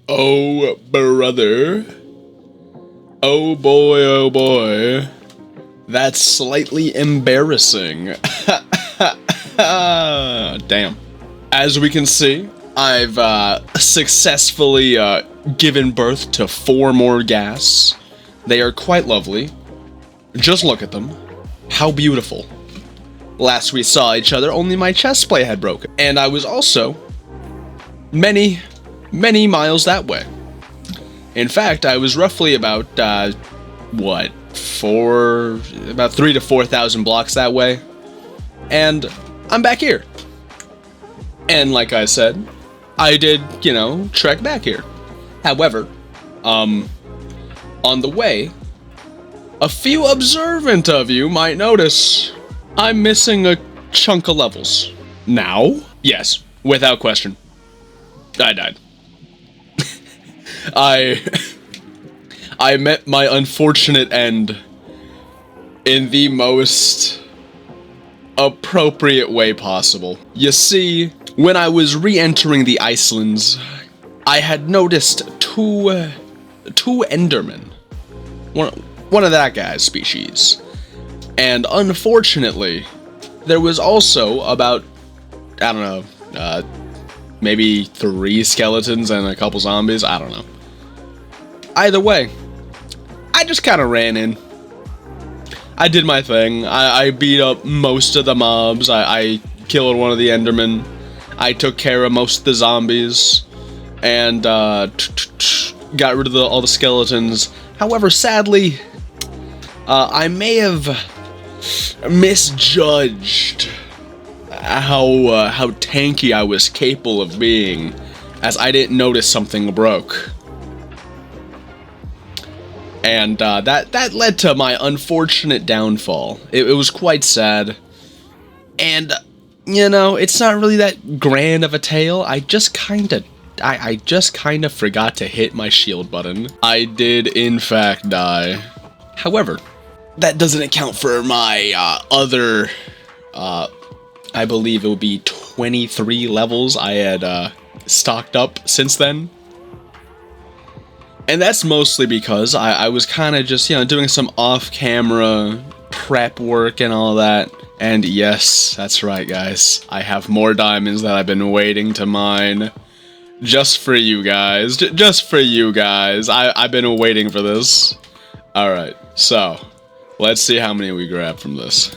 Oh, brother. Oh boy. That's slightly embarrassing. Damn. As we can see, I've successfully given birth to 4 more ghast. They are quite lovely. Just look at them. How beautiful. Last we saw each other, only my chest plate had broken. And I was also many miles that way. In fact, I was roughly about, about 3,000 to 4,000 blocks that way. And I'm back here. And like I said, I did, trek back here. However, on the way, a few observant of you might notice I'm missing a chunk of levels. Now? Yes, without question. I died. I met my unfortunate end in the most appropriate way possible. You see, when I was re-entering the Icelands, I had noticed two Endermen. One of that guy's species. And unfortunately, there was also about, I don't know, maybe 3 skeletons and a couple zombies, I don't know. Either way, I just kind of ran in. I did my thing. I beat up most of the mobs. I killed one of the Endermen. I took care of most of the zombies. And got rid of all the skeletons. However, sadly, I may have misjudged how tanky I was capable of being, as I didn't notice something broke. And that led to my unfortunate downfall. It was quite sad. And, it's not really that grand of a tale. I just kind of forgot to hit my shield button. I did, in fact, die. However, that doesn't account for my other, I believe it would be 23 levels I had stocked up since then. And that's mostly because I was kind of just, doing some off-camera prep work and all that. And yes, that's right, guys. I have more diamonds that I've been waiting to mine. Just for you guys. Just for you guys. I've been waiting for this. Alright, so let's see how many we grab from this.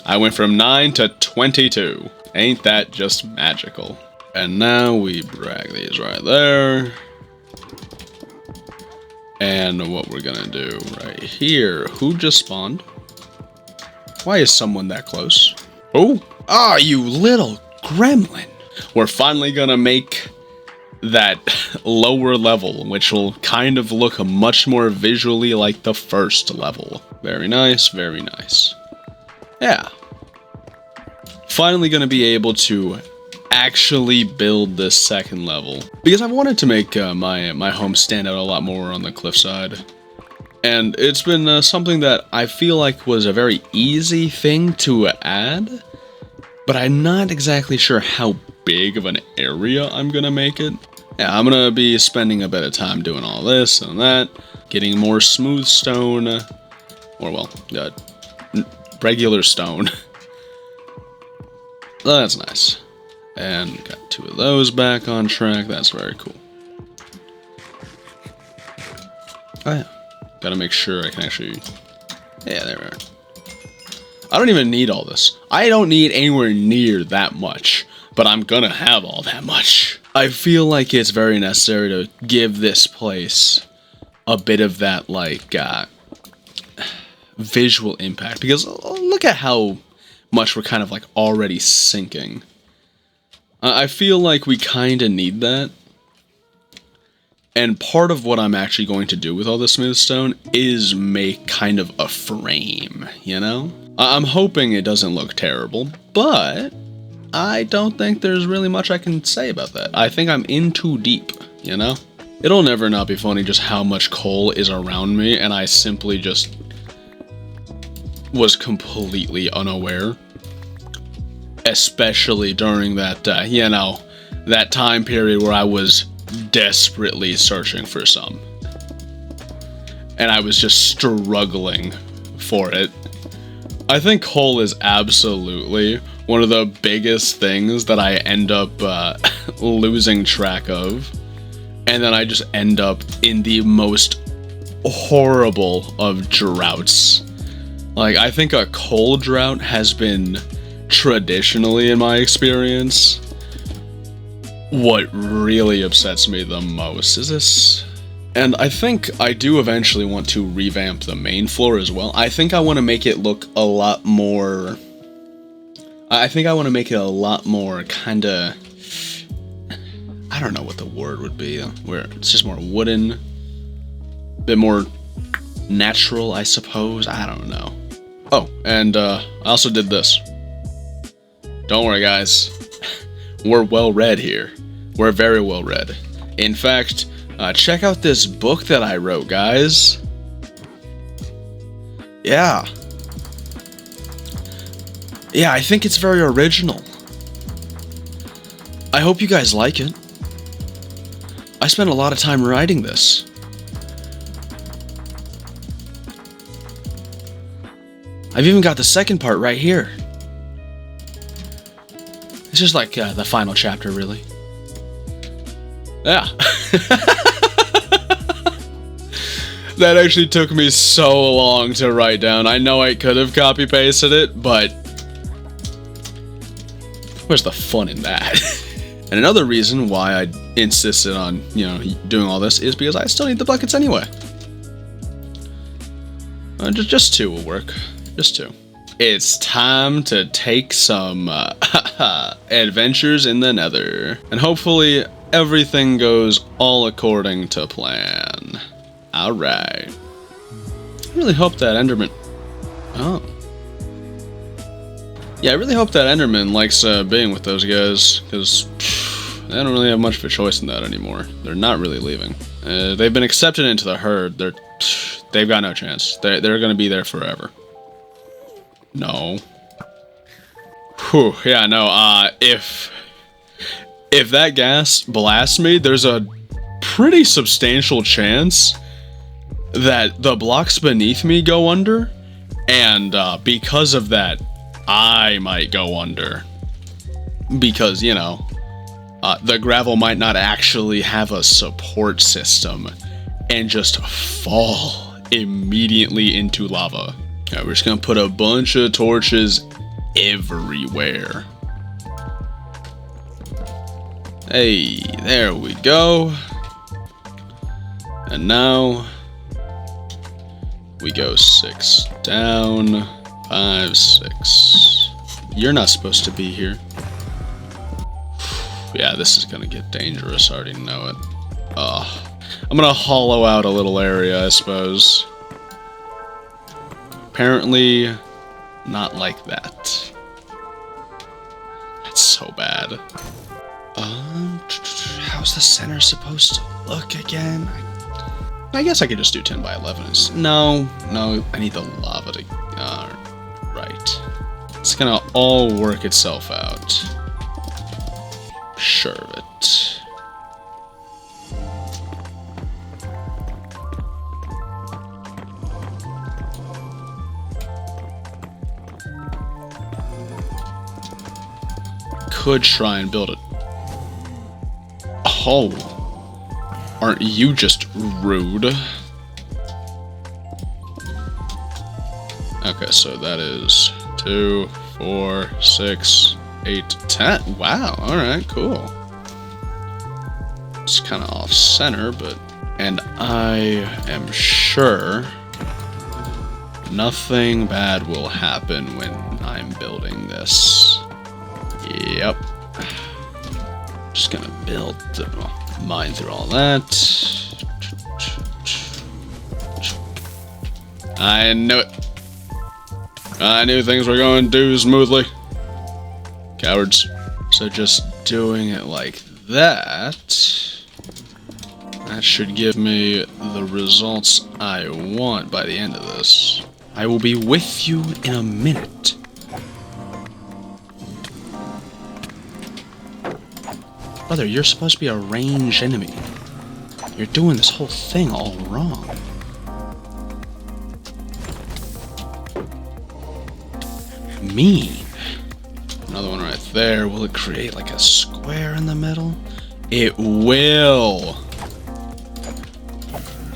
I went from 9 to 22. Ain't that just magical? And now we drag these right there. And what we're gonna do right here. Who just spawned? Why is someone that close? Oh! Ah, you little gremlin! We're finally gonna make that lower level, which will kind of look much more visually like the first level. Very nice, very nice. Yeah. Finally gonna be able to actually build this second level. Because I've wanted to make my home stand out a lot more on the cliffside. And it's been something that I feel like was a very easy thing to add. But I'm not exactly sure how big of an area I'm gonna make it. Yeah, I'm gonna be spending a bit of time doing all this and that. Getting more smooth stone. Or well, regular stone. That's nice. And got 2 of those back on track. That's very cool. Oh yeah. Gotta make sure I can actually... Yeah, there we are. I don't even need all this. I don't need anywhere near that much. But I'm gonna have all that much. I feel like it's very necessary to give this place a bit of that, like, visual impact. Because look at how much we're kind of, like, already sinking. I feel like we kind of need that. And part of what I'm actually going to do with all this smooth stone is make kind of a frame, I'm hoping it doesn't look terrible, but I don't think there's really much I can say about that. I think I'm in too deep, It'll never not be funny just how much coal is around me, and I simply just was completely unaware. especially during that, that time period where I was desperately searching for some. And I was just struggling for it. I think coal is absolutely one of the biggest things that I end up losing track of. And then I just end up in the most horrible of droughts. Like, I think a coal drought has been, traditionally in my experience, what really upsets me the most. Is this? And I think I do eventually want to revamp the main floor as well. I think I want to make it look a lot more... I think I want to make it a lot more kinda... I don't know what the word would be, where it's just more wooden, a bit more natural, I suppose. I don't know. Oh, and I also did this. Don't worry, guys. We're well read here. We're very well read. In fact, check out this book that I wrote, guys. Yeah. Yeah, I think it's very original. I hope you guys like it. I spent a lot of time writing this. I've even got the second part right here. It's just like the final chapter, really. Yeah. That actually took me so long to write down. I know I could have copy-pasted it, but where's the fun in that? And another reason why I insisted on, doing all this is because I still need the buckets anyway. Just 2 will work. Just 2. It's time to take some adventures in the Nether. And hopefully everything goes all according to plan. Alright. I really hope that Enderman... Oh. Yeah, I really hope that Enderman likes being with those guys, because they don't really have much of a choice in that anymore. They're not really leaving. They've been accepted into the herd. They've got no chance. They're going to be there forever. No. Whew, yeah, no, if that gas blasts me, there's a pretty substantial chance that the blocks beneath me go under, and because of that, I might go under. Because, the gravel might not actually have a support system and just fall immediately into lava. Yeah, we're just gonna put a bunch of torches everywhere. Hey, there we go. And now we go 6 down, 5, 6. You're not supposed to be here. Yeah, this is gonna get dangerous, I already know it. I'm gonna hollow out a little area, I suppose. Apparently, not like that. That's so bad. How's the center supposed to look again? I guess I could just do 10 by 11. No, I need the lava to... right. It's gonna all work itself out. Sure of it. Could try and build it. Oh. Aren't you just rude? Okay, so that is 2, 4, 6, 8, 10. Wow, alright, cool. It's kind of off center, but... And I am sure nothing bad will happen when I'm building this. Yep. Just gonna build, mine through all that. I knew it. I knew things were going too smoothly. Cowards. So just doing it like that, that should give me the results I want by the end of this. I will be with you in a minute. Brother, you're supposed to be a ranged enemy. You're doing this whole thing all wrong. Mean. Another one right there. Will it create like a square in the middle? It will.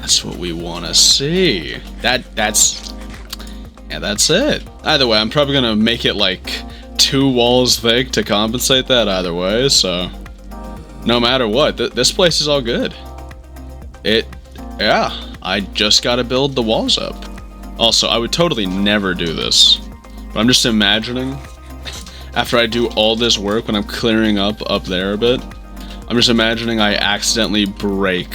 That's what we want to see. That's it. Either way, I'm probably gonna make it like 2 walls thick to compensate that either way, so no matter what, this place is all good. Yeah, I just gotta build the walls up. Also, I would totally never do this, but I'm just imagining after I do all this work when I'm clearing up there a bit, I'm just imagining I accidentally break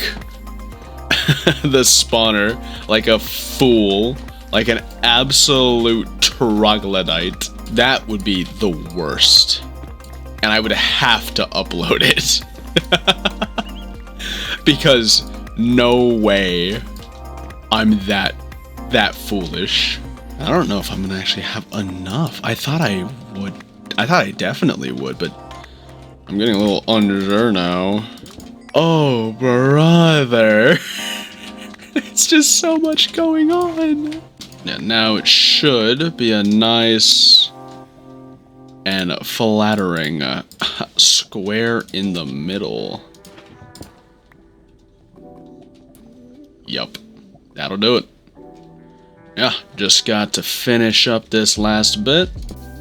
the spawner like a fool, like an absolute troglodyte. That would be the worst. And I would have to upload it. Because no way I'm that foolish. I don't know if I'm gonna actually have enough. I thought I definitely would, but I'm getting a little unsure now. Oh, brother. It's just so much going on. Yeah, now it should be a nice and flattering square in the middle. Yup, that'll do it. Yeah, just got to finish up this last bit.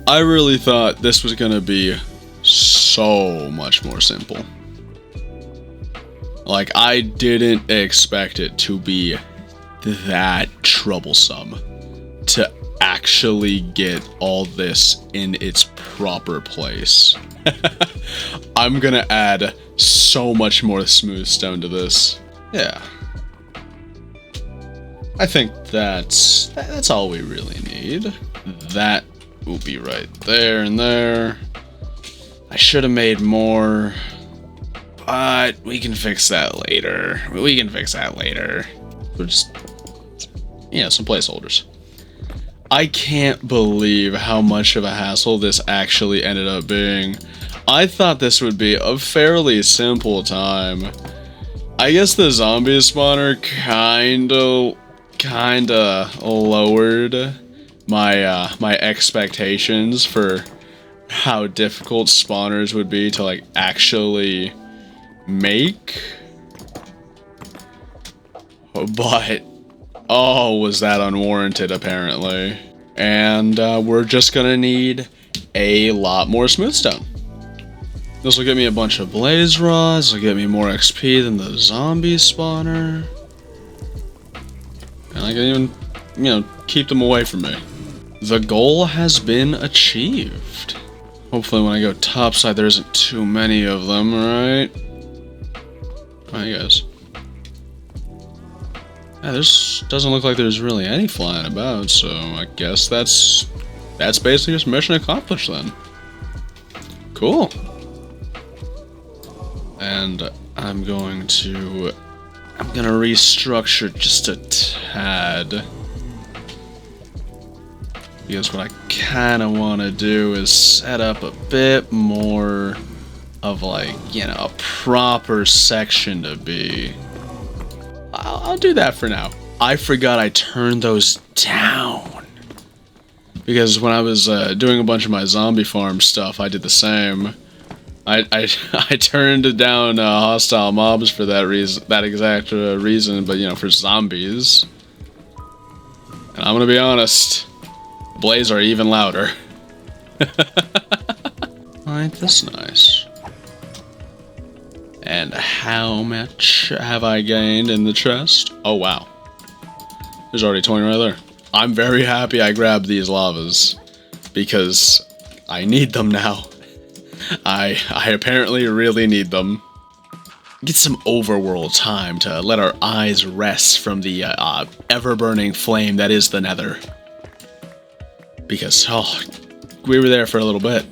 I really thought this was gonna be so much more simple. Like, I didn't expect it to be that troublesome to actually get all this in its proper place. I'm gonna add so much more smooth stone to this. Yeah. I think that's all we really need. That will be right there and there. I should have made more, but we can fix that later. We'll just, yeah, some placeholders. I can't believe how much of a hassle this actually ended up being. I thought this would be a fairly simple time. I guess the zombie spawner kinda lowered my my expectations for how difficult spawners would be to like actually make. But oh, was that unwarranted apparently. And we're just gonna need a lot more smooth stone. This will get me a bunch of blaze rods, will get me more XP than the zombie spawner. And I can even, you know, keep them away from me. The goal has been achieved. Hopefully when I go topside there isn't too many of them, right? Alright guys. Yeah, this doesn't look like there's really any flying about, so I guess that's basically just mission accomplished then. Cool. And I'm gonna restructure just a tad. Because what I kind of want to do is set up a bit more of like, you know, a proper section to be. I'll do that for now. I forgot I turned those down. Because when I was doing a bunch of my zombie farm stuff, I did the same. I turned down hostile mobs for that reason, that exact reason, but you know, for zombies. And I'm gonna be honest, blaze are even louder. Ain't this nice? And how much have I gained in the chest? Oh wow, there's already 20 right there. I'm very happy I grabbed these lavas because I need them now. I apparently really need them. Get some overworld time to let our eyes rest from the ever-burning flame that is the Nether. Because, oh, we were there for a little bit.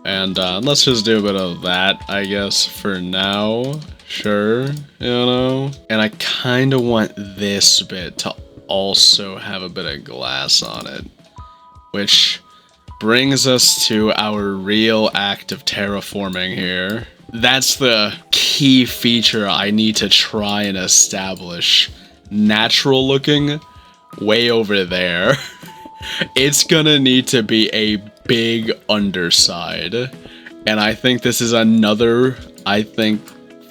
And let's just do a bit of that, I guess, for now. Sure, you know? And I kind of want this bit to also have a bit of glass on it. Which brings us to our real act of terraforming here. That's the key feature I need to try and establish. Natural looking, way over there. It's gonna need to be a big underside. And I think this is another,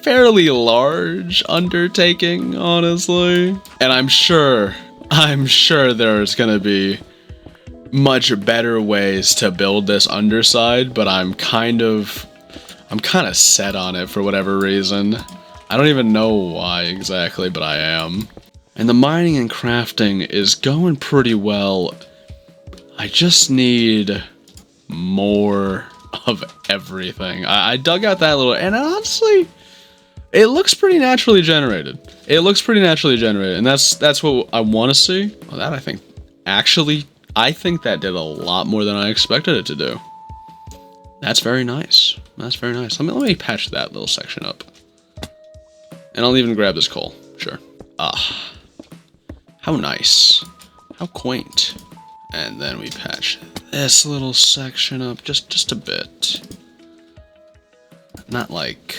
fairly large undertaking, honestly. And I'm sure there's gonna be much better ways to build this underside, but I'm kind of set on it for whatever reason. I don't even know why exactly, but I am. And the mining and crafting is going pretty well. I just need more of everything. I dug out that little, and honestly, it looks pretty naturally generated. And that's what I want to see. Well, that I think that did a lot more than I expected it to do. That's very nice. Let me patch that little section up. And I'll even grab this coal. Sure. Ah. How nice. How quaint. And then we patch this little section up just a bit. Not like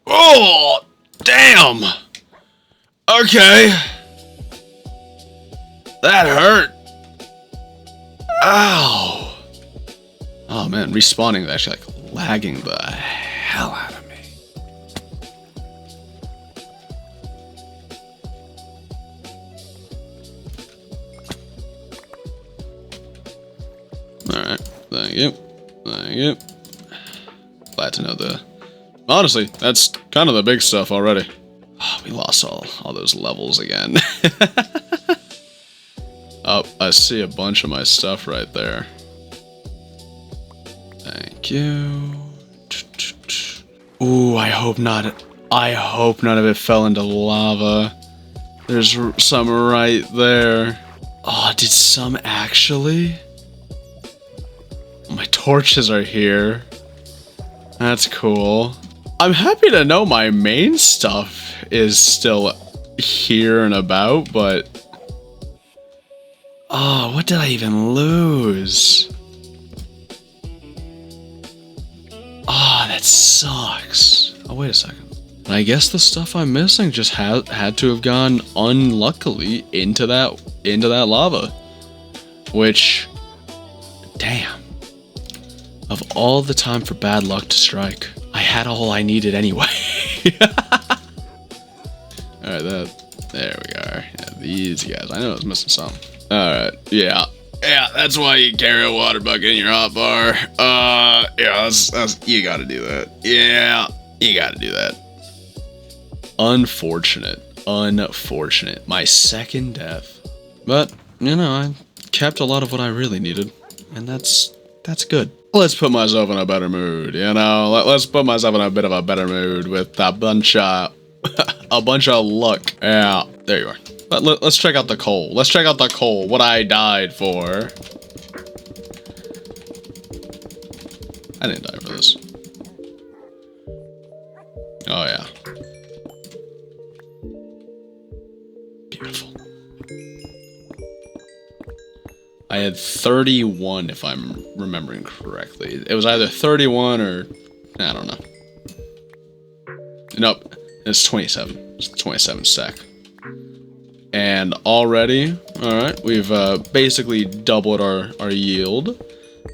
Oh, damn. Okay. That hurt. Ow. Oh man, respawning is actually like lagging the hell out of me. Alright, thank you. Glad to know honestly, that's kind of the big stuff already. Oh, we lost all those levels again. Oh, I see a bunch of my stuff right there. Thank you. Ooh, I hope not. I hope none of it fell into lava. There's some right there. Oh, did some actually? My torches are here. That's cool. I'm happy to know my main stuff is still here and about, but... Oh, what did I even lose? Oh, that sucks. Oh, wait a second. I guess the stuff I'm missing just had to have gone unluckily into that lava. Which, damn. Of all the time for bad luck to strike, I had all I needed anyway. Alright, there we are. Yeah, these guys. I know I was missing some. Alright, yeah, that's why you carry a water bucket in your hotbar. Yeah, that's you gotta do that. Yeah, you gotta do that. Unfortunate. My second death. But, you know, I kept a lot of what I really needed. And that's good. Let's put myself in a better mood, you know? Let's put myself in a bit of a better mood with a bunch of luck. Yeah, there you are. Let's check out the coal. What I died for. I didn't die for this. Oh, yeah. Beautiful. I had 31, if I'm remembering correctly. It was either 31 or... I don't know. Nope. It's 27. It's 27 stack. And already, alright, we've basically doubled our yield.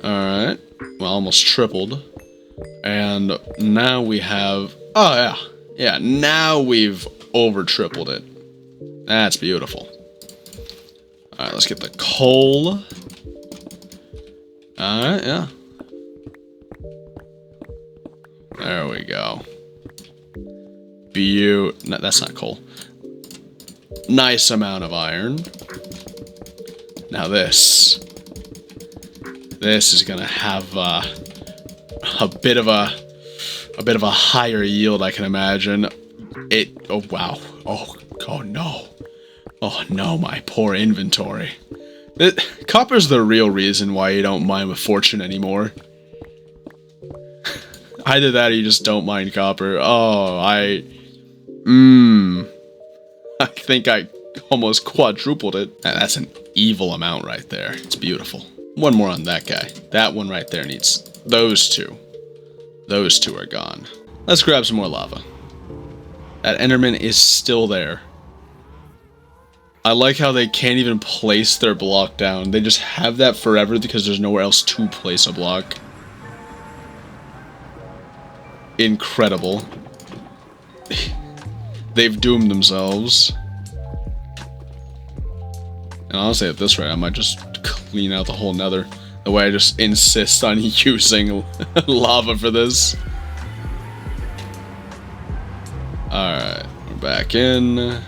Alright. Well, almost tripled. And now we have... Oh, yeah. Yeah, now we've over tripled it. That's beautiful. Alright, let's get the coal. Alright, yeah. There we go. No, that's not coal. Nice amount of iron. Now this is gonna have a bit of a higher yield, I can imagine. Oh wow. Oh no. Oh no, my poor inventory. Copper's the real reason why you don't mine with fortune anymore. Either that or you just don't mine copper. Oh, I think I almost quadrupled it. That's an evil amount right there. It's beautiful. One more on that guy. That one right there needs those two. Those two are gone. Let's grab some more lava. That Enderman is still there. I like how they can't even place their block down. They just have that forever because there's nowhere else to place a block. Incredible. They've doomed themselves. And honestly, at this rate, I might just clean out the whole Nether. The way I just insist on using lava for this. Alright, we're back in.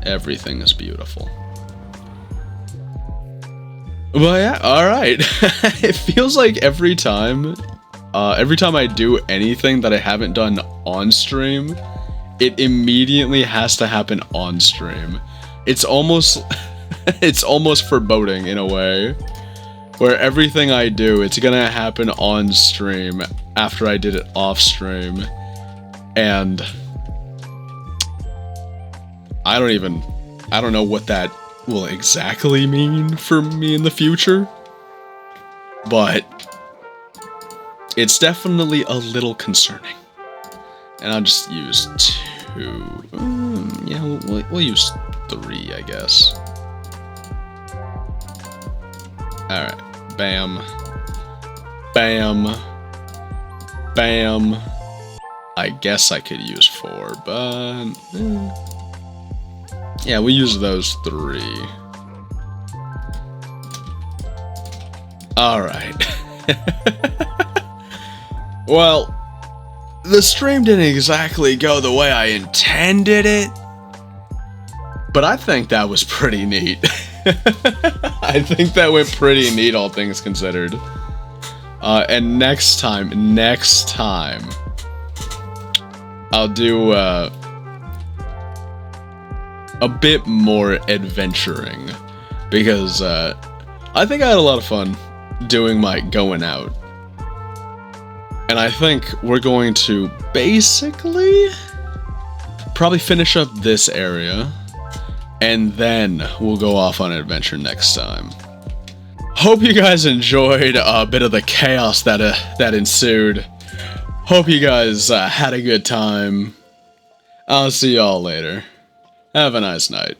Everything is beautiful. But yeah, alright. It feels like every time I do anything that I haven't done on stream, it immediately has to happen on stream. It's almost it's almost foreboding in a way, where everything I do, it's gonna happen on stream after I did it off stream. And I don't know what that will exactly mean for me in the future, but it's definitely a little concerning. And I'll just use 2. Yeah, we'll use 3, I guess. Alright. Bam. Bam. Bam. I guess I could use 4, but... yeah, we use those 3. Alright. Well, the stream didn't exactly go the way I intended it, but I think that was pretty neat. I think that went pretty neat, all things considered. And next time, I'll do a bit more adventuring, because I think I had a lot of fun doing my going out. And I think we're going to basically probably finish up this area, and then we'll go off on an adventure next time. Hope you guys enjoyed a bit of the chaos that ensued. Hope you guys had a good time. I'll see y'all later. Have a nice night.